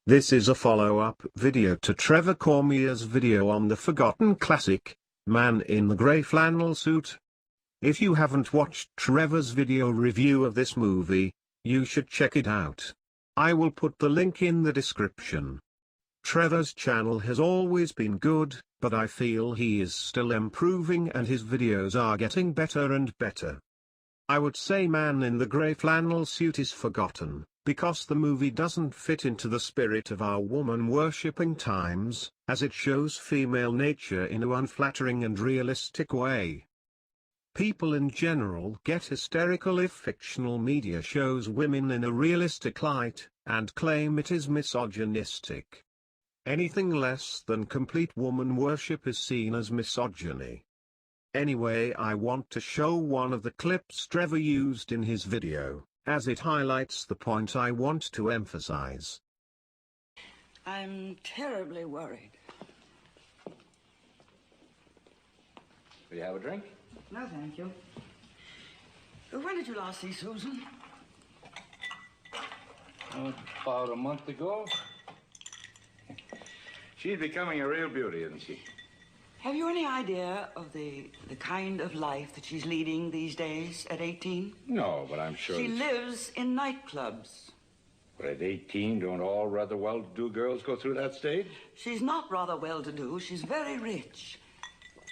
This is a follow-up video to Trevor Cormier's video on the forgotten classic, Man in the Grey Flannel Suit. If you haven't watched Trevor's video review of this movie, you should check it out. I will put the link in the description. Trevor's channel has always been good, but I feel he is still improving and his videos are getting better and better. I would say Man in the Grey Flannel Suit is forgotten, because the movie doesn't fit into the spirit of our woman-worshipping times, as it shows female nature in an unflattering and realistic way. People in general get hysterical if fictional media shows women in a realistic light, and claim it is misogynistic. Anything less than complete woman worship is seen as misogyny. Anyway, I want to show one of the clips Trevor used in his video, as it highlights the point I want to emphasize. I'm terribly worried. Will you have a drink? No, thank you. When did you last see Susan? About a month ago. She's becoming a real beauty, isn't she? Have you any idea of the kind of life that she's leading these days at 18? No, but I'm sure She lives in nightclubs. But at 18, don't all rather well-to-do girls go through that stage? She's not rather well-to-do. She's very rich.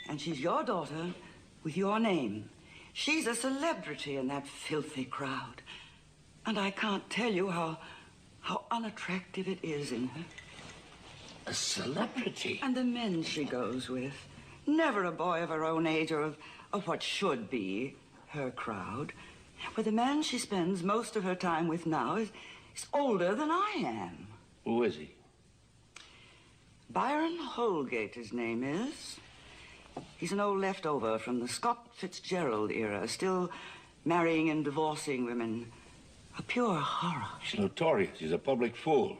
And she's your daughter with your name. She's a celebrity in that filthy crowd. And I can't tell you how unattractive it is in her. A celebrity? And the men she goes with. Never a boy of her own age or of what should be her crowd. But the man she spends most of her time with now is older than I am. Who is he? Byron Holgate, his name is. He's an old leftover from the Scott Fitzgerald era, still marrying and divorcing women. A pure horror. He's notorious. He's a public fool.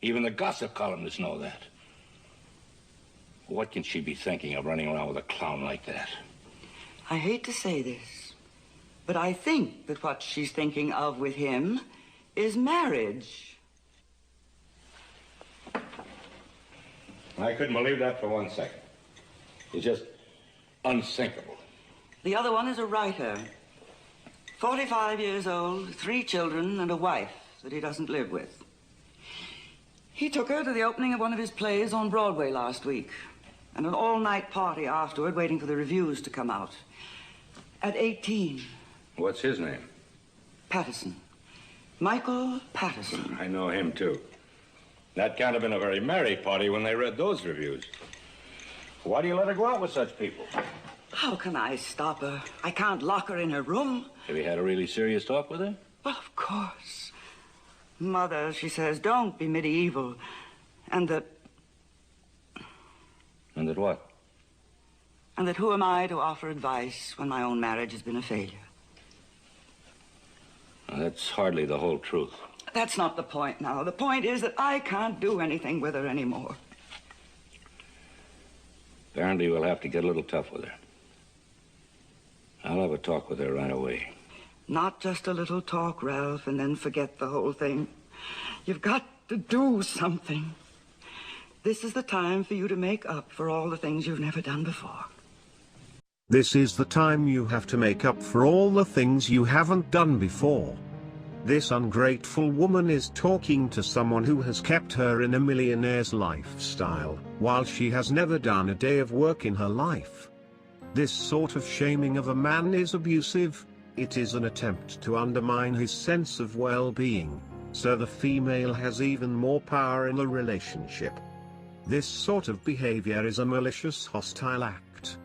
Even the gossip columnists know that. What can she be thinking of running around with a clown like that? I hate to say this, but I think that what she's thinking of with him is marriage. I couldn't believe that for 1 second. It's just unthinkable. The other one is a writer. 45 years old, 3 children, and a wife that he doesn't live with. He took her to the opening of one of his plays on Broadway last week, and an all-night party afterward waiting for the reviews to come out. At 18. What's his name? Patterson. Michael Patterson. I know him, too. That can't have been a very merry party when they read those reviews. Why do you let her go out with such people? How can I stop her? I can't lock her in her room. Have you had a really serious talk with her? Well, of course. Mother, she says, don't be medieval. And that... And that what? And that who am I to offer advice when my own marriage has been a failure? Well, that's hardly the whole truth. That's not the point now. The point is that I can't do anything with her anymore. Apparently, we'll have to get a little tough with her. I'll have a talk with her right away. Not just a little talk, Ralph, and then forget the whole thing. You've got to do something. This is the time for you to make up for all the things you've never done before. This is the time you have to make up for all the things you haven't done before. This ungrateful woman is talking to someone who has kept her in a millionaire's lifestyle, while she has never done a day of work in her life. This sort of shaming of a man is abusive. It is an attempt to undermine his sense of well-being, so the female has even more power in the relationship. This sort of behavior is a malicious, hostile act.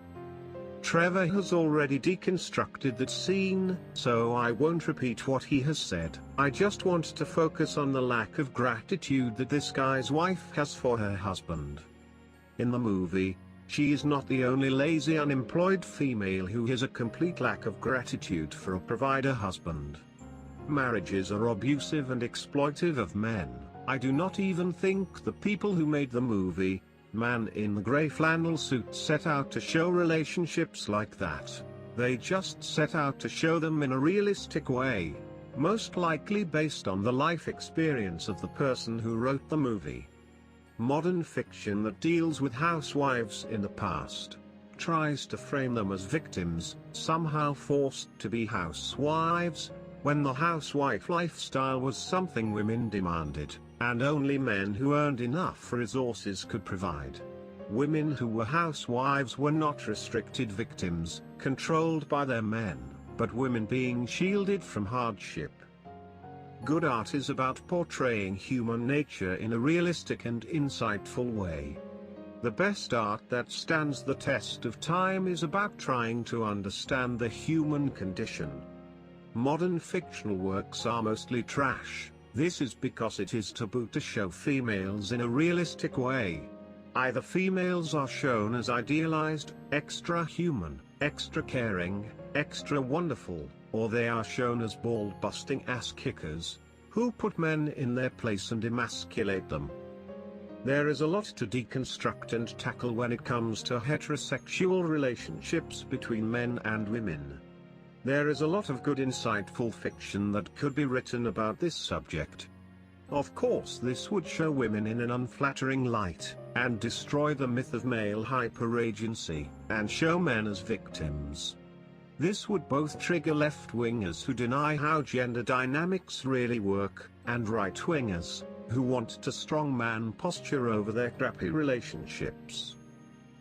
Trevor has already deconstructed that scene, so I won't repeat what he has said. I just want to focus on the lack of gratitude that this guy's wife has for her husband. In the movie, she is not the only lazy unemployed female who has a complete lack of gratitude for a provider husband. Marriages are abusive and exploitive of men. I do not even think the people who made the movie, Man in the Grey Flannel Suit, set out to show relationships like that. They just set out to show them in a realistic way. most likely based on the life experience of the person who wrote the movie. Modern fiction that deals with housewives in the past tries to frame them as victims, somehow forced to be housewives, when the housewife lifestyle was something women demanded, and only men who earned enough resources could provide. Women who were housewives were not restricted victims, controlled by their men, but women being shielded from hardship. Good art is about portraying human nature in a realistic and insightful way. The best art that stands the test of time is about trying to understand the human condition. Modern fictional works are mostly trash. This is because it is taboo to show females in a realistic way. Either females are shown as idealized, extra human, extra caring, extra wonderful, or they are shown as ball-busting ass-kickers, who put men in their place and emasculate them. There is a lot to deconstruct and tackle when it comes to heterosexual relationships between men and women. There is a lot of good insightful fiction that could be written about this subject. Of course, this would show women in an unflattering light, and destroy the myth of male hyperagency, and show men as victims. This would both trigger left-wingers who deny how gender dynamics really work, and right-wingers who want to strongman posture over their crappy relationships.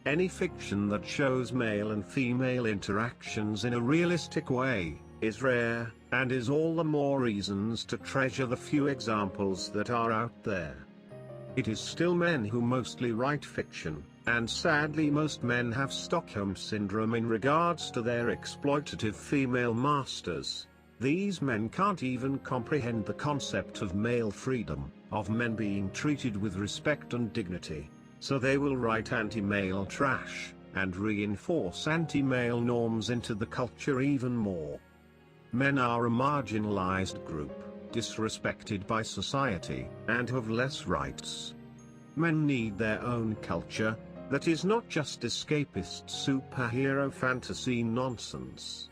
Any fiction that shows male and female interactions in a realistic way is rare, and is all the more reasons to treasure the few examples that are out there. It is still men who mostly write fiction, and sadly most men have Stockholm Syndrome in regards to their exploitative female masters. These men can't even comprehend the concept of male freedom, of men being treated with respect and dignity, so they will write anti-male trash, and reinforce anti-male norms into the culture even more. Men are a marginalized group, disrespected by society, and have less rights. Men need their own culture, that is not just escapist superhero fantasy nonsense.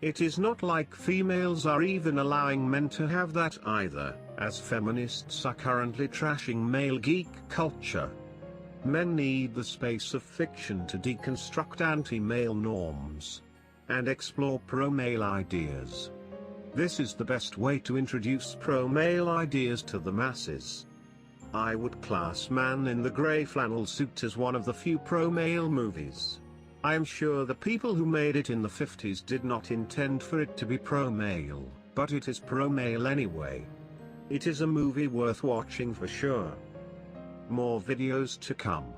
It is not like females are even allowing men to have that either, as feminists are currently trashing male geek culture. Men need the space of fiction to deconstruct anti-male norms and explore pro-male ideas. This is the best way to introduce pro-male ideas to the masses. I would class Man in the Grey Flannel Suit as one of the few pro-male movies. I am sure the people who made it in the 50s did not intend for it to be pro-male, but it is pro-male anyway. It is a movie worth watching for sure. More videos to come.